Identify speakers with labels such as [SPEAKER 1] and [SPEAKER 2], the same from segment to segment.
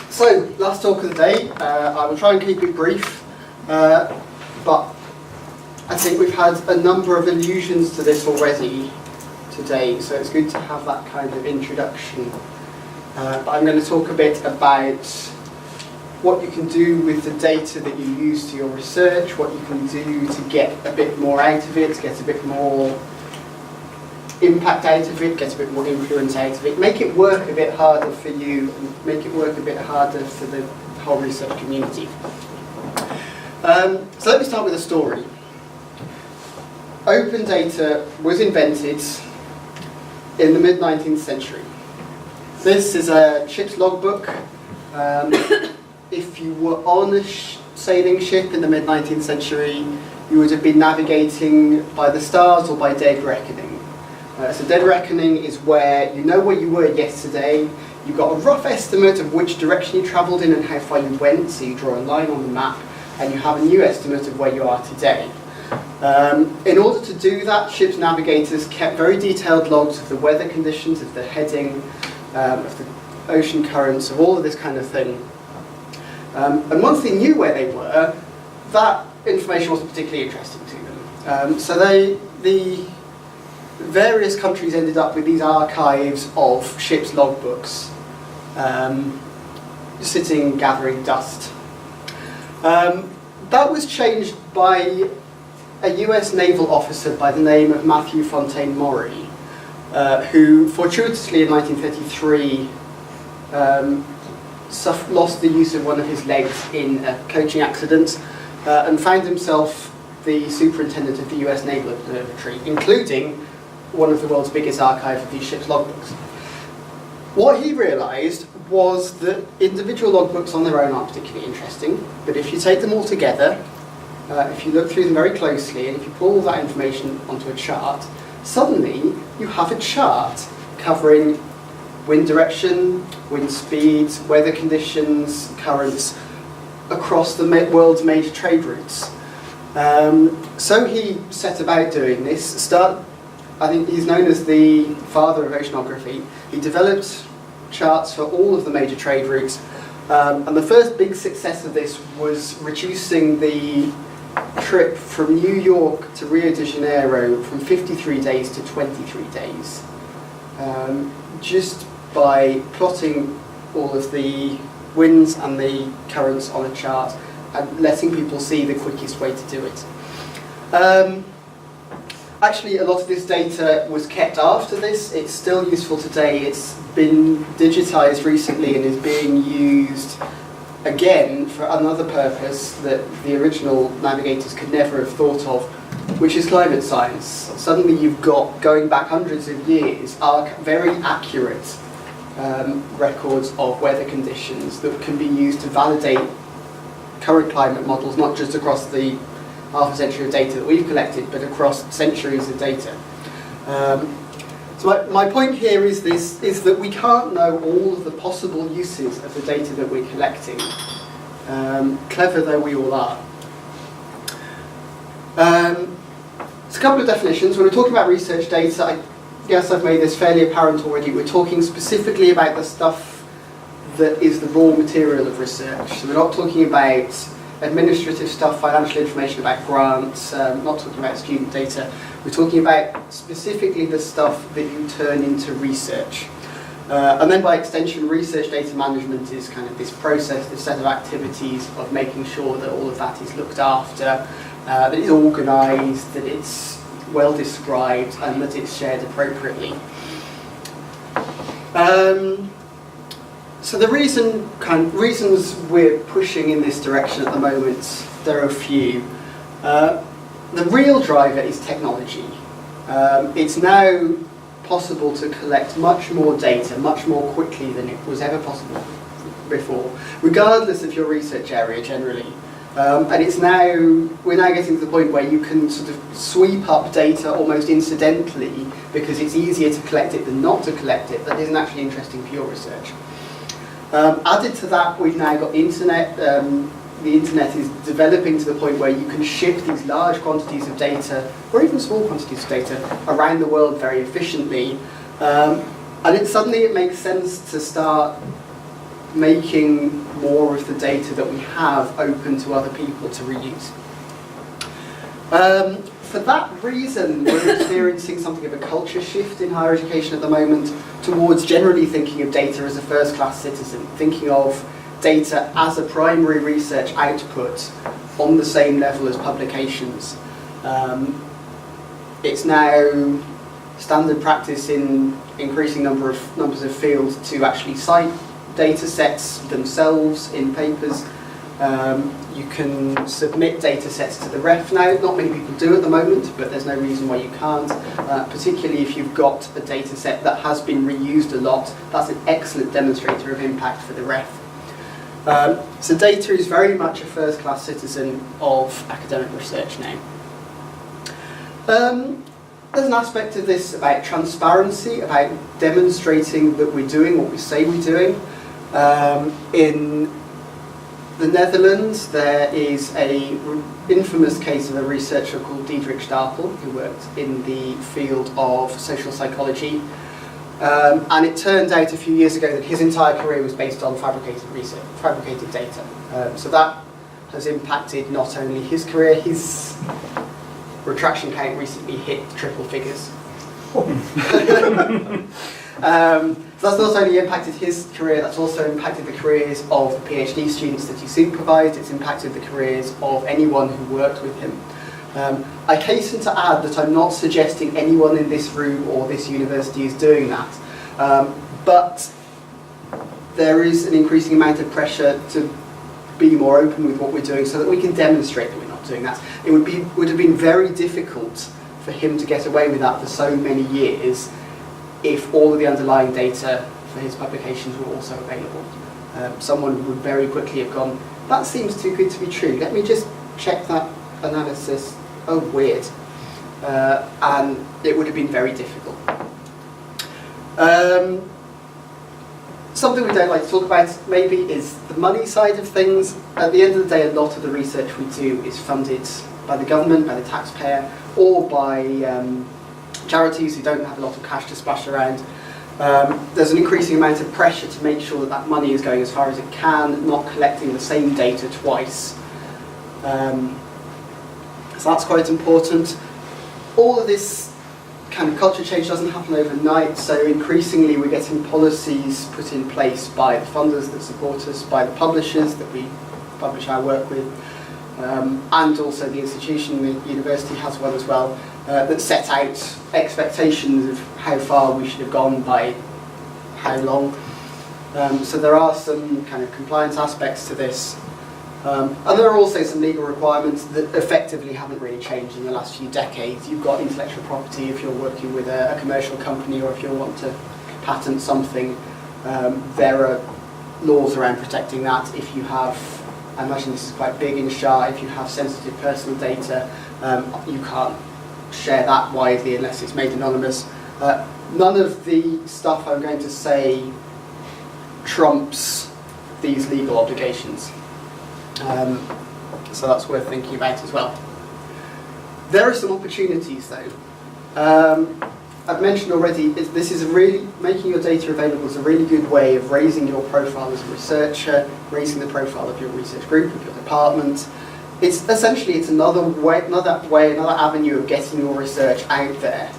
[SPEAKER 1] So, last talk of the day. I will try and keep it brief, but I think we've had a number of allusions to this already today, so it's good to have that kind of introduction. But I'm going to talk a bit about what you can do with the data that you use to your research, what you can do to get a bit more out of it, get a bit more impact out of it, get a bit more influence out of it, make it work a bit harder for you, and make it work a bit harder for the whole research community. So let me start with a story. Open data was invented in the mid-19th century. This is a ship's logbook. If you were on a sailing ship in the mid-19th century, you would have been navigating by the stars or by dead reckoning. So dead reckoning is where you know where you were yesterday, you've got a rough estimate of which direction you travelled in and how far you went, so you draw a line on the map, and you have a new estimate of where you are today. In order to do that, ship's navigators kept very detailed logs of the weather conditions, of the heading, of the ocean currents, of all of this kind of thing. And once they knew where they were, that information wasn't particularly interesting to them. So the various countries ended up with these archives of ships' logbooks, sitting, gathering dust. That was changed by a US naval officer by the name of Matthew Fontaine Maury, who fortuitously in 1933 lost the use of one of his legs in a coaching accident and found himself the superintendent of the US Naval Observatory, including one of the world's biggest archive of these ships' logbooks. What he realised was that individual logbooks on their own aren't particularly interesting, but if you take them all together, if you look through them very closely, and if you pull all that information onto a chart, suddenly you have a chart covering wind direction, wind speeds, weather conditions, currents across the world's major trade routes. So he set about doing this. I think he's known as the father of oceanography. He developed charts for all of the major trade routes, and the first big success of this was reducing the trip from New York to Rio de Janeiro from 53 days to 23 days, just by plotting all of the winds and the currents on a chart and letting people see the quickest way to do it. Actually, a lot of this data was kept after this. It's still useful today. It's been digitized recently and is being used again for another purpose that the original navigators could never have thought of, which is climate science. Suddenly you've got, going back hundreds of years, very accurate records of weather conditions that can be used to validate current climate models, not just across the half a century of data that we've collected, but across centuries of data. So my point here is that we can't know all of the possible uses of the data that we're collecting, clever though we all are. So a couple of definitions. When we're talking about research data, I guess I've made this fairly apparent already. We're talking specifically about the stuff that is the raw material of research. So we're not talking about administrative stuff, financial information about grants, not talking about student data. We're talking about specifically the stuff that you turn into research. And then by extension, research data management is kind of this process, this set of activities of making sure that all of that is looked after, that it's organised, that it's well described, and that it's shared appropriately. So the reasons we're pushing in this direction at the moment, there are a few. The real driver is technology. It's now possible to collect much more data, much more quickly than it was ever possible before, regardless of your research area generally. And we're now getting to the point where you can sort of sweep up data almost incidentally because it's easier to collect it than not to collect it. That isn't actually interesting for your research. Added to that, we've now got the internet. The internet is developing to the point where you can ship these large quantities of data, or even small quantities of data, around the world very efficiently. And suddenly it makes sense to start making more of the data that we have open to other people to reuse. For that reason, we're experiencing something of a culture shift in higher education at the moment towards generally thinking of data as a first-class citizen, thinking of data as a primary research output on the same level as publications. It's now standard practice in increasing numbers of fields to actually cite data sets themselves in papers. You can submit data sets to the ref now. Not many people do at the moment, but there's no reason why you can't, particularly if you've got a data set that has been reused a lot. That's an excellent demonstrator of impact for the ref. So data is very much a first-class citizen of academic research now. There's an aspect of this about transparency, about demonstrating that we're doing what we say we're doing. In the Netherlands, there is an infamous case of a researcher called Diederik Stapel, who worked in the field of social psychology. And it turned out a few years ago that his entire career was based on fabricated data. So that has impacted not only his career, his retraction count recently hit triple figures. So that's not only impacted his career, that's also impacted the careers of the PhD students that he supervised. It's impacted the careers of anyone who worked with him. I hasten to add that I'm not suggesting anyone in this room or this university is doing that, but there is an increasing amount of pressure to be more open with what we're doing so that we can demonstrate that we're not doing that. It would have been very difficult for him to get away with that for so many years if all of the underlying data for his publications were also available. Someone would very quickly have gone, that seems too good to be true, let me just check that analysis, oh weird. And it would have been very difficult. Something we don't like to talk about maybe is the money side of things. At the end of the day, a lot of the research we do is funded by the government, by the taxpayer, or by charities who don't have a lot of cash to splash around. There's an increasing amount of pressure to make sure that that money is going as far as it can, not collecting the same data twice. So that's quite important. All of this kind of culture change doesn't happen overnight, so increasingly we're getting policies put in place by the funders that support us, by the publishers that we publish our work with, and also the institution, the university has one as well, that set out expectations of how far we should have gone by how long. So there are some kind of compliance aspects to this. And there are also some legal requirements that effectively haven't really changed in the last few decades. You've got intellectual property if you're working with a commercial company, or if you want to patent something. There are laws around protecting that. If you have, I imagine this is quite big in SHA, if you have sensitive personal data, you can't share that widely unless it's made anonymous. None of the stuff I'm going to say trumps these legal obligations. So that's worth thinking about as well. There are some opportunities though. I've mentioned already, this is making your data available is a really good way of raising your profile as a researcher, raising the profile of your research group, of your department. It's another avenue of getting your research out there.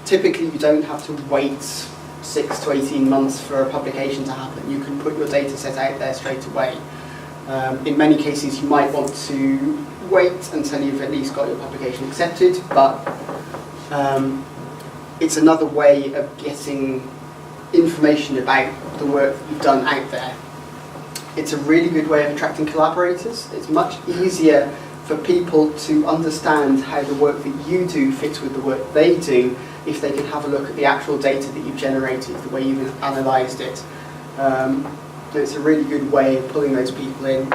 [SPEAKER 1] Typically you don't have to wait 6 to 18 months for a publication to happen. You can put your data set out there straight away. In many cases you might want to wait until you've at least got your publication accepted, but it's another way of getting information about the work that you've done out there. It's a really good way of attracting collaborators. It's much easier for people to understand how the work that you do fits with the work they do if they can have a look at the actual data that you've generated, the way you've analysed it. It's a really good way of pulling those people in.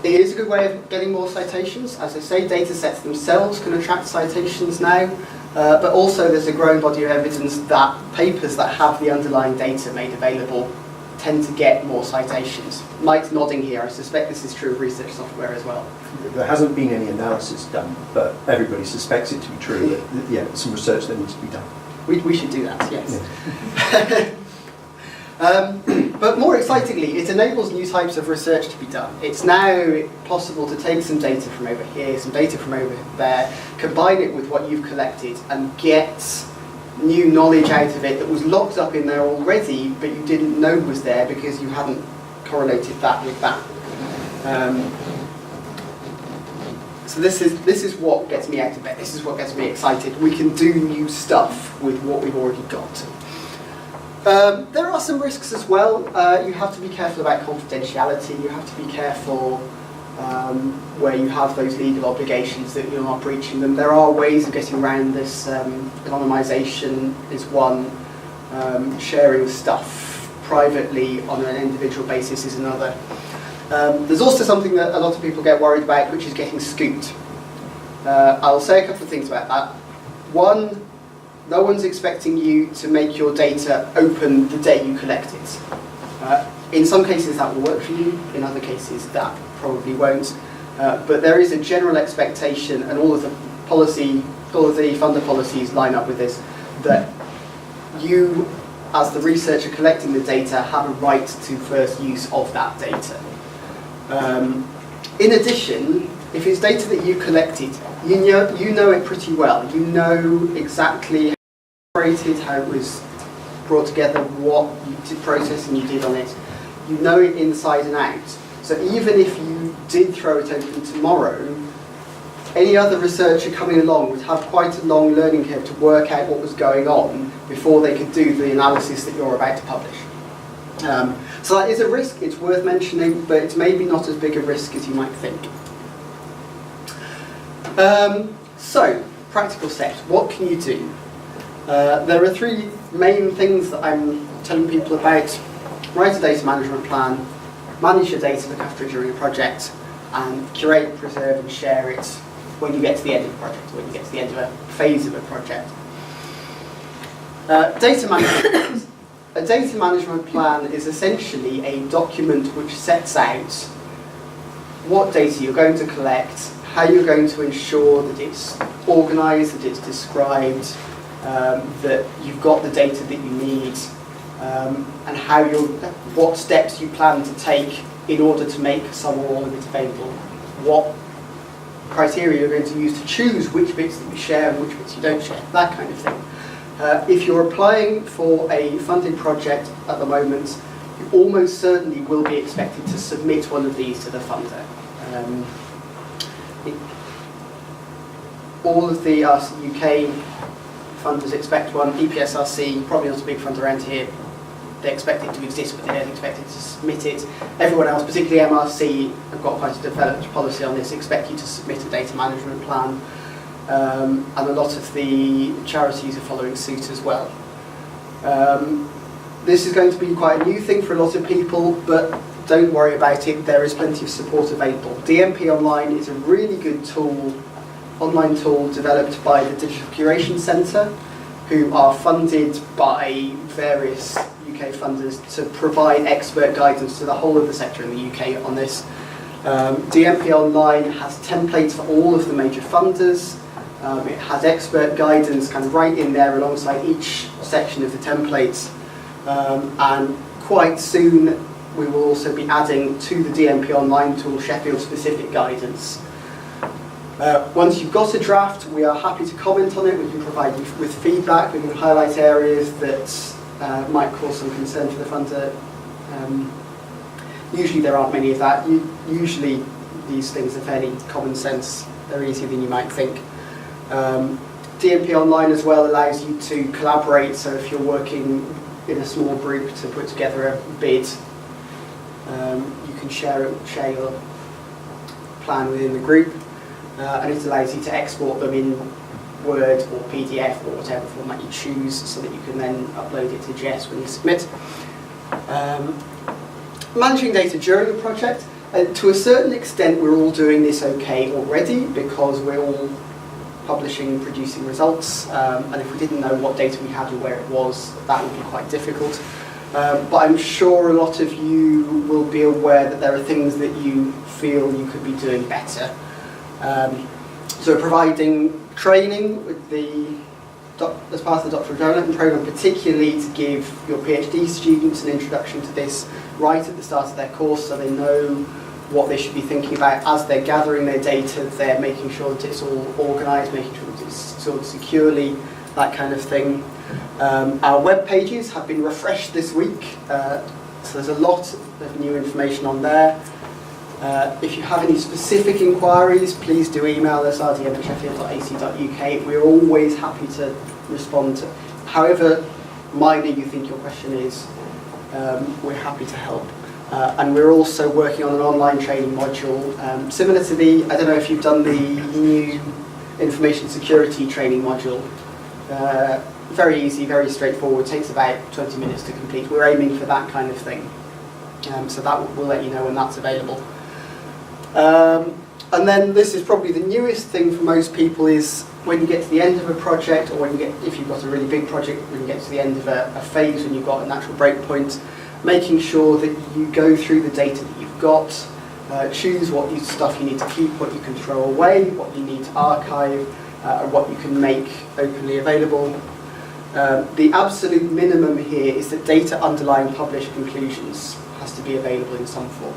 [SPEAKER 1] It is a good way of getting more citations. As I say, data sets themselves can attract citations now, but also there's a growing body of evidence that papers that have the underlying data made available tend to get more citations. Mike's nodding here. I suspect this is true of research software as well.
[SPEAKER 2] There hasn't been any analysis done, but everybody suspects it to be true. That, yeah, some research that needs to be done.
[SPEAKER 1] We should do that, yes.
[SPEAKER 2] Yeah.
[SPEAKER 1] But more excitingly, it enables new types of research to be done. It's now possible to take some data from over here, some data from over there, combine it with what you've collected, and get new knowledge out of it that was locked up in there already, but you didn't know was there because you hadn't correlated that with that. So this is what gets me out of bed. This is what gets me excited. We can do new stuff with what we've already got. There are some risks as well. You have to be careful about confidentiality. You have to be careful where you have those legal obligations that you're not breaching them. There are ways of getting around this. Anonymisation is one. Sharing stuff privately on an individual basis is another. There's also something that a lot of people get worried about, which is getting scooped. I'll say a couple of things about that. One, no one's expecting you to make your data open the day you collect it. In some cases that will work for you, in other cases that probably won't. But there is a general expectation, and all of the funder policies line up with this, that you, as the researcher collecting the data, have a right to first use of that data. In addition, if it's data that you collected, you know it pretty well. You know exactly how it was created, how it was brought together, what processing you did on it. You know it inside and out. So even if you did throw it open tomorrow, any other researcher coming along would have quite a long learning curve to work out what was going on before they could do the analysis that you're about to publish. So that is a risk, it's worth mentioning, but it's maybe not as big a risk as you might think. So, practical steps, what can you do? There are three main things that I'm telling people about. Write a data management plan, manage your data, look after it during a project, and curate, preserve and share it when you get to the end of the project, when you get to the end of a phase of a project. Data management. A data management plan is essentially a document which sets out what data you're going to collect, how you're going to ensure that it's organised, that it's described, that you've got the data that you need, and what steps you plan to take in order to make some or all of it available. What criteria you're going to use to choose which bits that you share and which bits you don't share, that kind of thing. If you're applying for a funded project at the moment, you almost certainly will be expected to submit one of these to the funder. All of the UK funders expect one. EPSRC, probably not a big fund around here, they expect it to exist, but they don't expect it to submit it. Everyone else, particularly MRC, have got quite a developed policy on this, expect you to submit a data management plan. And a lot of the charities are following suit as well. This is going to be quite a new thing for a lot of people, but don't worry about it, there is plenty of support available. DMP Online is a really good tool, online tool developed by the Digital Curation Centre, who are funded by various UK funders to provide expert guidance to the whole of the sector in the UK on this. DMP Online has templates for all of the major funders. It has expert guidance kind of right in there alongside each section of the templates. And quite soon we will also be adding to the DMP Online tool Sheffield specific guidance. Once you've got a draft, we are happy to comment on it. We can provide you with feedback. We can highlight areas that might cause some concern for the funder. Usually there aren't many of that. Usually these things are fairly common sense. They're easier than you might think. DMP Online as well allows you to collaborate, so if you're working in a small group to put together a bid, you can share your plan within the group, and it allows you to export them in Word or PDF or whatever format you choose, so that you can then upload it to Jez when you submit. Managing data during a project, to a certain extent we're all doing this okay already, because we're all publishing and producing results, and if we didn't know what data we had or where it was, that would be quite difficult. but I'm sure a lot of you will be aware that there are things that you feel you could be doing better. So we're providing training with as part of the doctoral development programme, particularly to give your PhD students an introduction to this right at the start of their course, so they know what they should be thinking about as they're gathering their data. They're making sure that it's all organised, making sure that it's stored securely, that kind of thing. Our web pages have been refreshed this week, so there's a lot of new information on there. If you have any specific inquiries, please do email us, rdm@sheffield.ac.uk. We're always happy to respond to however minor you think your question is. We're happy to help. And we're also working on an online training module, similar to I don't know if you've done the new information security training module. Very easy, very straightforward, takes about 20 minutes to complete. We're aiming for that kind of thing. So that we'll let you know when that's available. And then this is probably the newest thing for most people, is when you get to the end of a project, or if you've got a really big project, when you get to the end of a phase, when you've got a natural break point, making sure that you go through the data that you've got, choose what stuff you need to keep, what you can throw away, what you need to archive, and what you can make openly available. The absolute minimum here is that data underlying published conclusions has to be available in some form.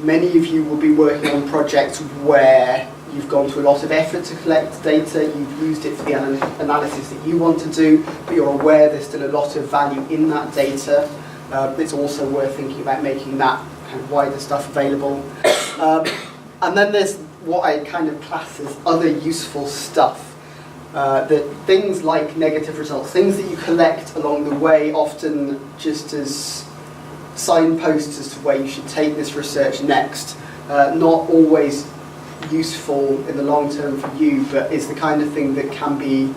[SPEAKER 1] Many of you will be working on projects where you've gone to a lot of effort to collect data, you've used it for the analysis that you want to do, but you're aware there's still a lot of value in that data. It's also worth thinking about making that kind of wider stuff available. And then there's what I kind of class as other useful stuff. That things like negative results, things that you collect along the way, often just as signposts as to where you should take this research next, not always useful in the long term for you, but is the kind of thing that can be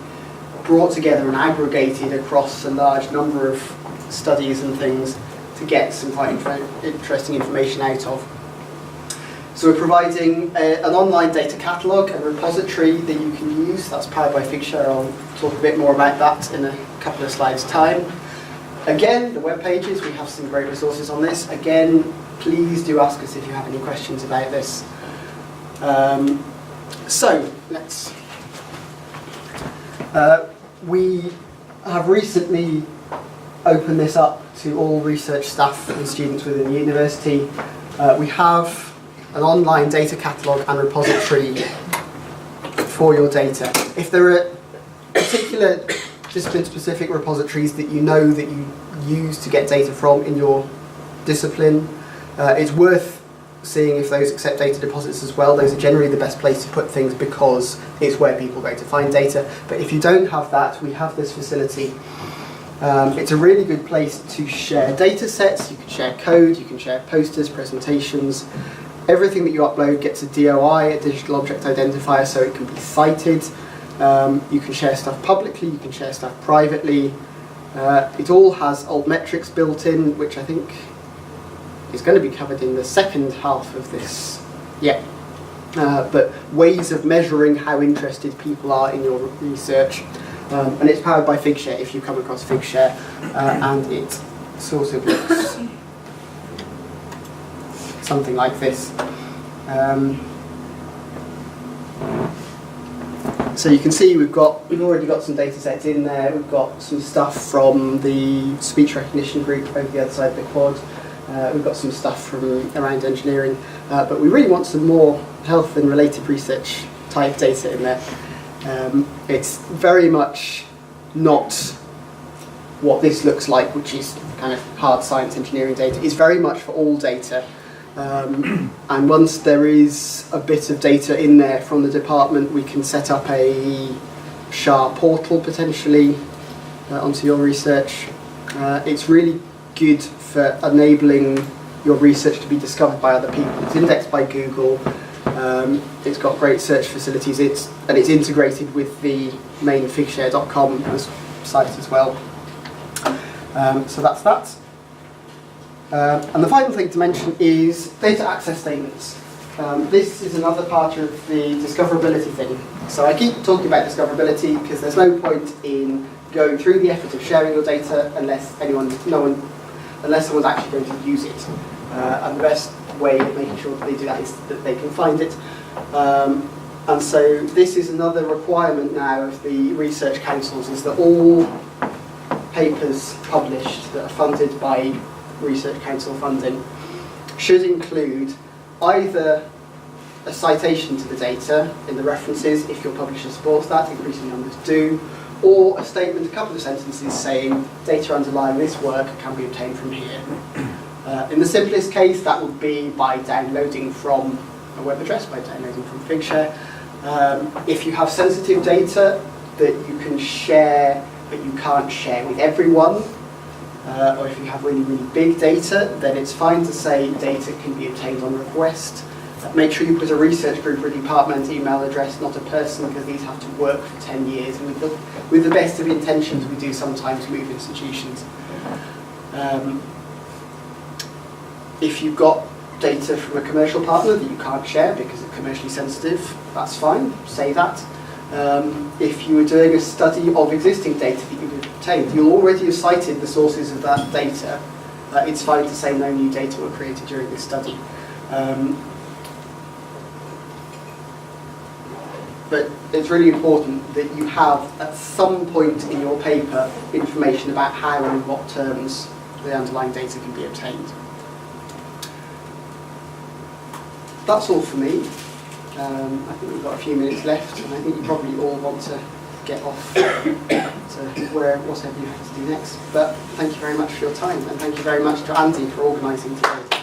[SPEAKER 1] brought together and aggregated across a large number of studies and things to get some quite interesting information out of. So we're providing an online data catalogue, a repository that you can use. That's powered by FigShare. I'll talk a bit more about that in a couple of slides' time. Again, the web pages, we have some great resources on this. Again, please do ask us if you have any questions about this. We have recently opened this up to all research staff and students within the university. We have an online data catalogue and repository for your data. If there are particular discipline-specific repositories that you know that you use to get data from in your discipline, it's worth seeing if those accept data deposits as well. Those are generally the best place to put things because it's where people go to find data. But if you don't have that, we have this facility. It's a really good place to share data sets. You can share code, you can share posters, presentations. Everything that you upload gets a DOI, a digital object identifier, so it can be cited. You can share stuff publicly, you can share stuff privately. It all has altmetrics built in, which I think is going to be covered in the second half of this. But ways of measuring how interested people are in your research. And it's powered by FigShare, if you come across FigShare, and it sort of looks something like this. So you can see we've already got some data sets in there. We've got some stuff from the speech recognition group over the other side of the quad. We've got some stuff from around engineering, but we really want some more health and related research type data in there. It's very much not what this looks like, which is kind of hard science engineering data. It's very much for all data. And once there is a bit of data in there from the department, we can set up a SHAR portal potentially onto your research. It's really good for enabling your research to be discovered by other people. It's indexed by Google. It's got great search facilities. It's integrated with the main figshare.com site as well. So that's that. And the final thing to mention is data access statements. This is another part of the discoverability thing. So I keep talking about discoverability because there's no point in going through the effort of sharing your data unless someone's actually going to use it. And the best way of making sure that they do that is that they can find it. And so this is another requirement now of the research councils, is that all papers published that are funded by research council funding should include either a citation to the data in the references, if your publisher supports that, increasing numbers do, or a statement, a couple of sentences saying data underlying this work can be obtained from here. In the simplest case, that would be by downloading from a web address, by downloading from FigShare. If you have sensitive data that you can share but you can't share with everyone, or if you have really, really big data, then it's fine to say data can be obtained on request. Make sure you put a research group or a department email address, not a person, because these have to work for 10 years. And with the best of intentions, we do sometimes move institutions. If you've got data from a commercial partner that you can't share because it's commercially sensitive, that's fine, say that. If you were doing a study of existing data that you've obtained, you'll already have cited the sources of that data. It's fine to say no new data were created during this study. But it's really important that you have, at some point in your paper, information about how and in what terms the underlying data can be obtained. That's all for me. I think we've got a few minutes left, and I think you probably all want to get off to whatever you have to do next. But thank you very much for your time, and thank you very much to Andy for organising today.